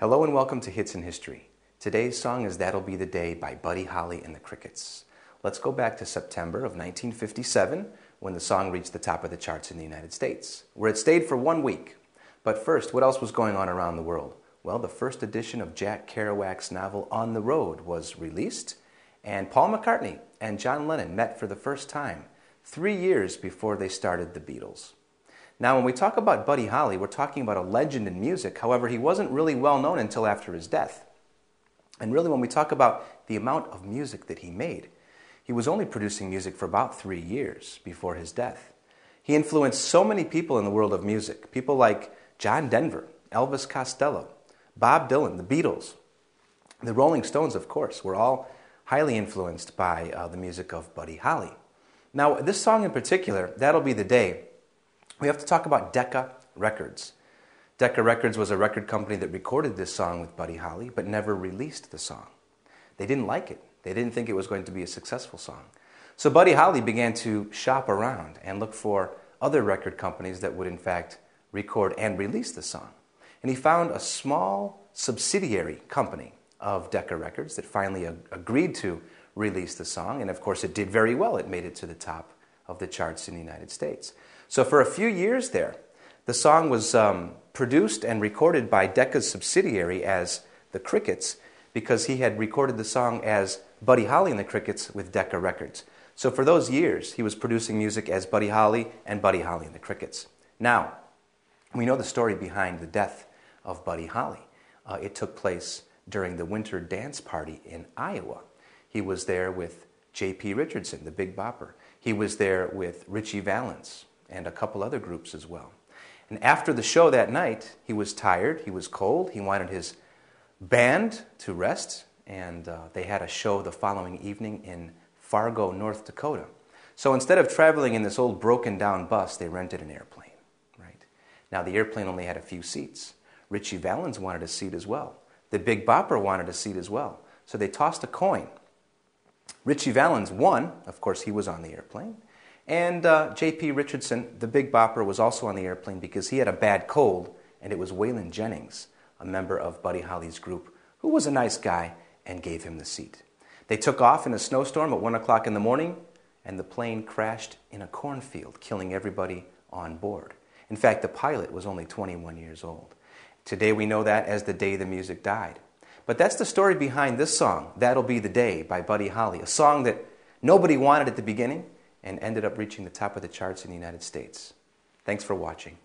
Hello and welcome to Hits in History. Today's song is That'll Be the Day by Buddy Holly and the Crickets. Let's go back to September of 1957 when the song reached the top of the charts in the United States, where it stayed for 1 week. But first, what else was going on around the world? Well, the first edition of Jack Kerouac's novel On the Road was released, and Paul McCartney and John Lennon met for the first time 3 years before they started the Beatles. Now, when we talk about Buddy Holly, we're talking about a legend in music. However, he wasn't really well known until after his death. And really, when we talk about the amount of music that he made, he was only producing music for about 3 years before his death. He influenced so many people in the world of music, people like John Denver, Elvis Costello, Bob Dylan, the Beatles, the Rolling Stones, of course, were all highly influenced by the music of Buddy Holly. Now, this song in particular, That'll Be the Day, we have to talk about Decca Records. Decca Records was a record company that recorded this song with Buddy Holly, but never released the song. They didn't like it. They didn't think it was going to be a successful song. So Buddy Holly began to shop around and look for other record companies that would in fact record and release the song. And he found a small subsidiary company of Decca Records that finally agreed to release the song. And of course it did very well. It made it to the top of the charts in the United States. So for a few years there, the song was produced and recorded by Decca's subsidiary as the Crickets, because he had recorded the song as Buddy Holly and the Crickets with Decca Records. So for those years, he was producing music as Buddy Holly and Buddy Holly and the Crickets. Now, we know the story behind the death of Buddy Holly. It took place during the Winter Dance Party in Iowa. He was there with J.P. Richardson, the Big Bopper. He was there with Ritchie Valens and a couple other groups as well. And after the show that night, he was tired, he was cold, he wanted his band to rest, and they had a show the following evening in Fargo, North Dakota. So instead of traveling in this old broken down bus, they rented an airplane. Right? Now the airplane only had a few seats. Ritchie Valens wanted a seat as well. The Big Bopper wanted a seat as well. So they tossed a coin. Ritchie Valens won. Of course, he was on the airplane. And J.P. Richardson, the Big Bopper, was also on the airplane because he had a bad cold, and it was Waylon Jennings, a member of Buddy Holly's group, who was a nice guy and gave him the seat. They took off in a snowstorm at 1 o'clock in the morning, and the plane crashed in a cornfield, killing everybody on board. In fact, the pilot was only 21 years old. Today we know that as the day the music died. But that's the story behind this song, That'll Be the Day by Buddy Holly, a song that nobody wanted at the beginning and ended up reaching the top of the charts in the United States. Thanks for watching.